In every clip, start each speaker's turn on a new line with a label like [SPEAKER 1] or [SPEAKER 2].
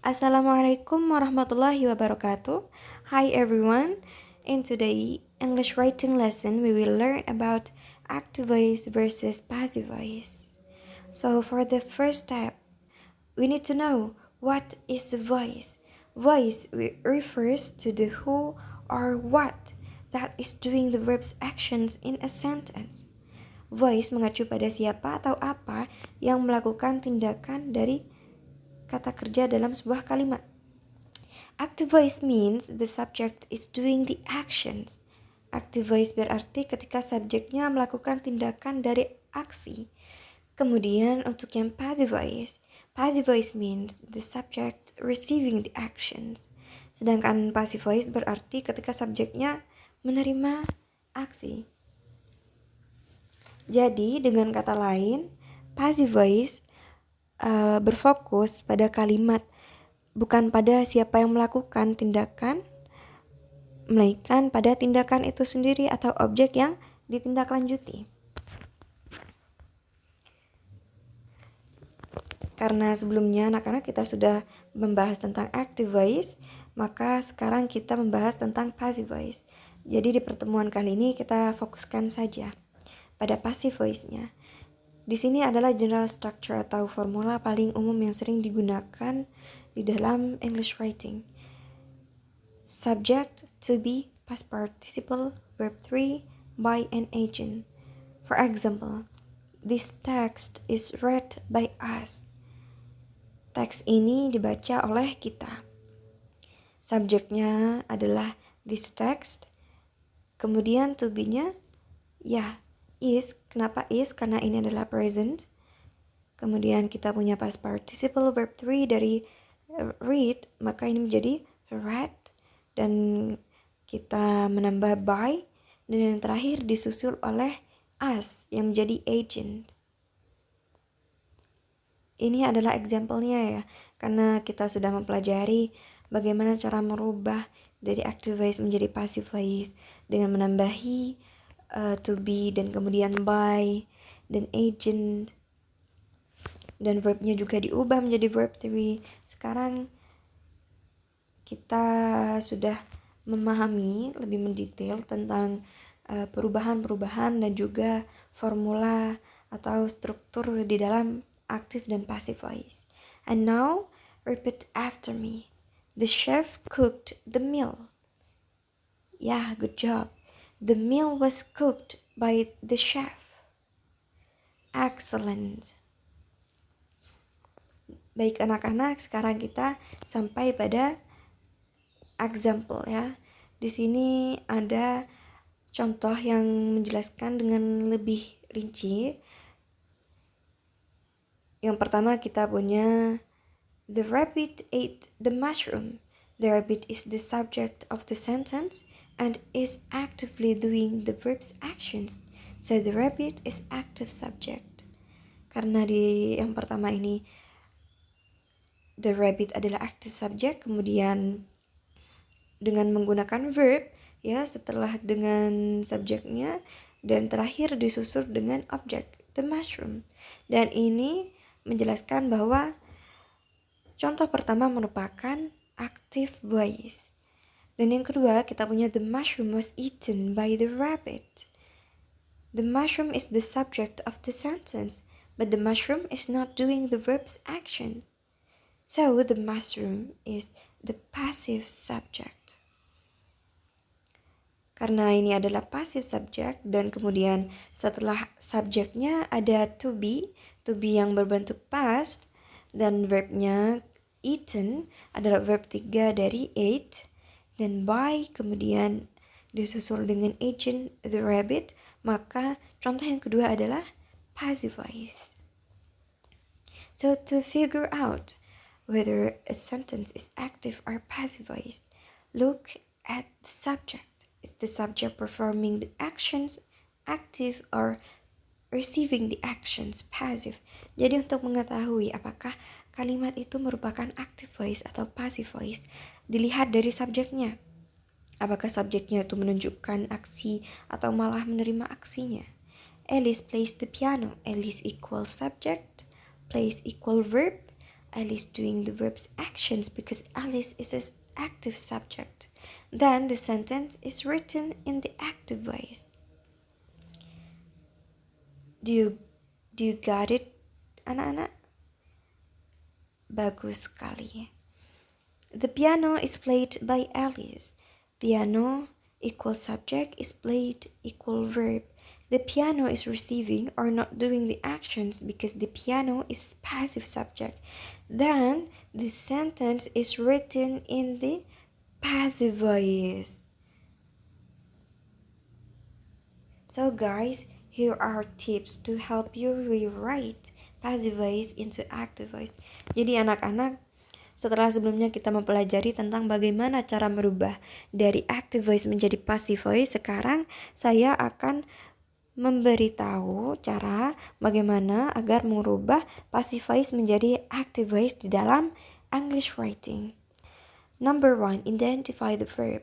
[SPEAKER 1] Assalamualaikum warahmatullahi wabarakatuh. Hi everyone. In today's English writing lesson, we will learn about active voice versus passive voice. So for the first step, we need to know what is the voice. Voice refers to the who or what that is doing the verb's actions in a sentence. Voice mengacu pada siapa atau apa yang melakukan tindakan dari kata kerja dalam sebuah kalimat. Active voice means the subject is doing the actions. Active voice berarti ketika subjeknya melakukan tindakan dari aksi. Kemudian untuk yang passive voice means the subject receiving the actions. Sedangkan passive voice berarti ketika subjeknya menerima aksi. Jadi dengan kata lain, passive voice berfokus pada kalimat, bukan pada siapa yang melakukan tindakan, melainkan pada tindakan itu sendiri atau objek yang ditindaklanjuti. Karena sebelumnya anak-anak kita sudah membahas tentang active voice, maka sekarang kita membahas tentang passive voice. Jadi di pertemuan kali ini kita fokuskan saja pada passive voice-nya. Di sini adalah general structure atau formula paling umum yang sering digunakan di dalam English writing. Subject to be past participle verb 3 by an agent. For example, this text is read by us. Teks ini dibaca oleh kita. Subjeknya adalah this text. Kemudian to be-nya is. Kenapa is? Karena ini adalah present. Kemudian kita punya past participle verb 3 dari read, maka ini menjadi read. Dan kita menambah by. Dan yang terakhir disusul oleh us yang menjadi agent. Ini adalah example-nya ya, karena kita sudah mempelajari bagaimana cara merubah dari active voice menjadi passive voice dengan menambahi to be dan kemudian by dan agent, dan verbnya juga diubah menjadi verb 3. Sekarang kita sudah memahami lebih mendetail tentang perubahan-perubahan dan juga formula atau struktur di dalam active dan passive voice. And now repeat after me. The chef cooked the meal. Yeah, good job. The meal was cooked by the chef. Excellent. Baik anak-anak, sekarang kita sampai pada example ya. Di sini ada contoh yang menjelaskan dengan lebih rinci. Yang pertama kita punya the rabbit ate the mushroom. The rabbit is the subject of the sentence and is actively doing the verb's actions. So the rabbit is active subject. Karena di yang pertama ini the rabbit adalah active subject, kemudian dengan menggunakan verb ya setelah dengan subjeknya, dan terakhir disusul dengan objek the mushroom. Dan ini menjelaskan bahwa contoh pertama merupakan active voice. Dan yang kedua kita punya the mushroom was eaten by the rabbit. The mushroom is the subject of the sentence, but the mushroom is not doing the verb's action. So the mushroom is the passive subject. Karena ini adalah passive subject dan kemudian setelah subjeknya ada to be yang berbentuk past, dan verbnya eaten adalah verb 3 dari ate, dan by kemudian disusul dengan agent the rabbit, maka contoh yang kedua adalah passive voice. So to figure out whether a sentence is active or passive voice, look at the subject. Is the subject performing the actions active or receiving the actions passive? Jadi untuk mengetahui apakah kalimat itu merupakan active voice atau passive voice, dilihat dari subjeknya. Apakah subjeknya itu menunjukkan aksi atau malah menerima aksinya? Alice plays the piano. Alice equal subject, plays equal verb, Alice doing the verb's actions because Alice is an active subject. Then the sentence is written in the active voice. Do you got it, anak-anak? Bagus sekali. The piano is played by Alice. Piano equal subject is played equal verb. The piano is receiving or not doing the actions because the piano is passive subject. Then the sentence is written in the passive voice. So guys, here are tips to help you rewrite passive voice into active voice. Jadi anak-anak, setelah sebelumnya kita mempelajari tentang bagaimana cara merubah dari active voice menjadi passive voice, sekarang saya akan memberitahu cara bagaimana agar merubah passive voice menjadi active voice di dalam English writing. Number 1, identify the verb.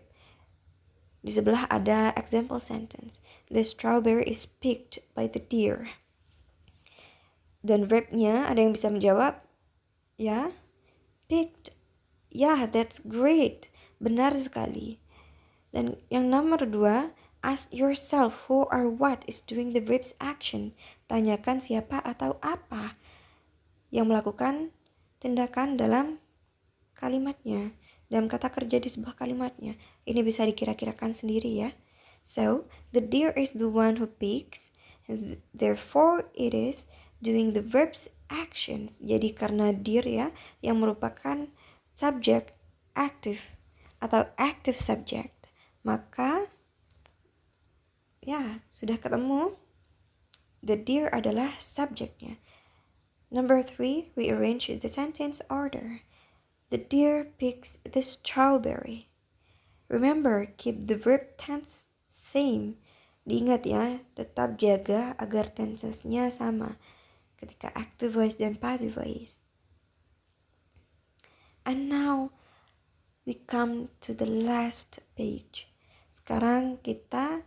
[SPEAKER 1] Di sebelah ada example sentence. The strawberry is picked by the deer. Dan verbnya ada yang bisa menjawab? Ya, picked. Ya, that's great. Benar sekali. Dan yang nomor 2, ask yourself who or what is doing the verb's action. Tanyakan siapa atau apa yang melakukan tindakan dalam kalimatnya, dalam kata kerja di sebuah kalimatnya. Ini bisa dikira-kirakan sendiri ya. So, the deer is the one who picks, therefore it is doing the verb's actions. Jadi karena deer ya, yang merupakan subject active atau active subject, maka ya sudah ketemu, the deer adalah subjeknya. Number 3, rearrange the sentence order. The deer picks the strawberry. Remember, keep the verb tense same. Diingat ya, tetap jaga agar tensesnya sama ketika active voice dan passive voice. And now we come to the last page. Sekarang kita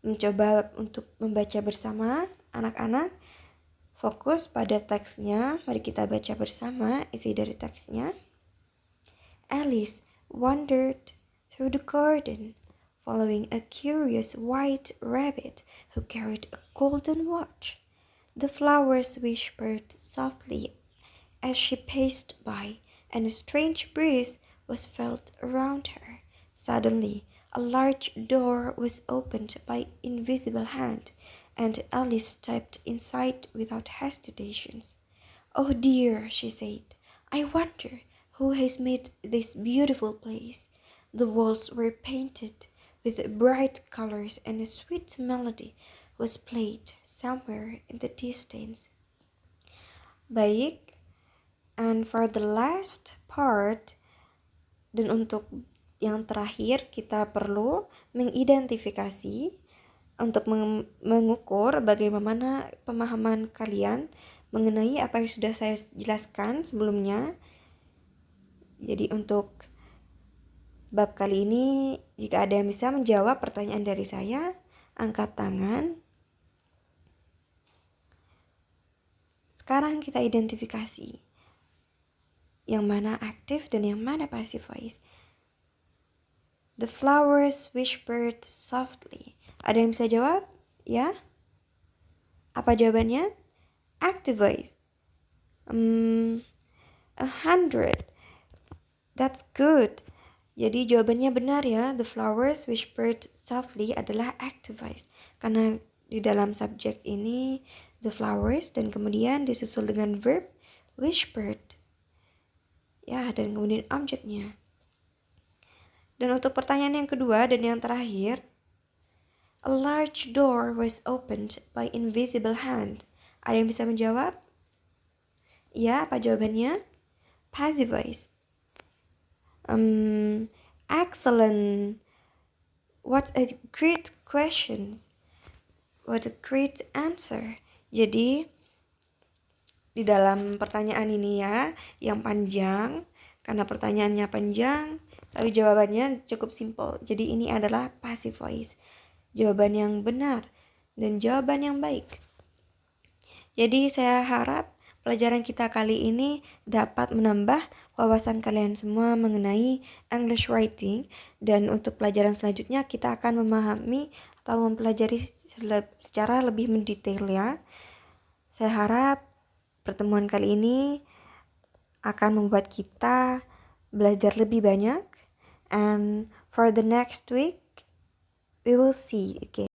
[SPEAKER 1] mencoba untuk membaca bersama. Anak-anak fokus pada teksnya. Mari kita baca bersama isi dari teksnya. Alice wandered through the garden, following a curious white rabbit who carried a golden watch. The flowers whispered softly as she paced by, and a strange breeze was felt around her. Suddenly, a large door was opened by an invisible hand, and Alice stepped inside without hesitation. "Oh dear," she said, "I wonder who has made this beautiful place." The walls were painted with bright colors, and a sweet melody was played somewhere in the distance. Baik, and for the last part, dan untuk yang terakhir kita perlu mengidentifikasi untuk mengukur bagaimana pemahaman kalian mengenai apa yang sudah saya jelaskan sebelumnya. Jadi untuk bab kali ini, jika ada yang bisa menjawab pertanyaan dari saya, angkat tangan. Sekarang kita identifikasi yang mana aktif dan yang mana passive voice. The flowers whispered softly. Ada yang bisa jawab? Ya? Apa jawabannya? Active voice. 100. That's good. Jadi jawabannya benar ya. The flowers whispered softly adalah active voice. Karena di dalam subjek ini the flowers dan kemudian disusul dengan verb whispered. Ya, dan kemudian objeknya. Dan untuk pertanyaan yang kedua dan yang terakhir, a large door was opened by invisible hand. Ada yang bisa menjawab? Ya, apa jawabannya? Passive voice. Excellent. What a great question. What a great answer. Jadi di dalam pertanyaan ini ya, yang panjang, karena pertanyaannya panjang, tapi jawabannya cukup simple. Jadi ini adalah passive voice. Jawaban yang benar dan jawaban yang baik. Jadi saya harap pelajaran kita kali ini dapat menambah wawasan kalian semua mengenai English writing, dan untuk pelajaran selanjutnya kita akan memahami atau mempelajari secara lebih mendetail ya. Saya harap pertemuan kali ini akan membuat kita belajar lebih banyak, and for the next week we will see again.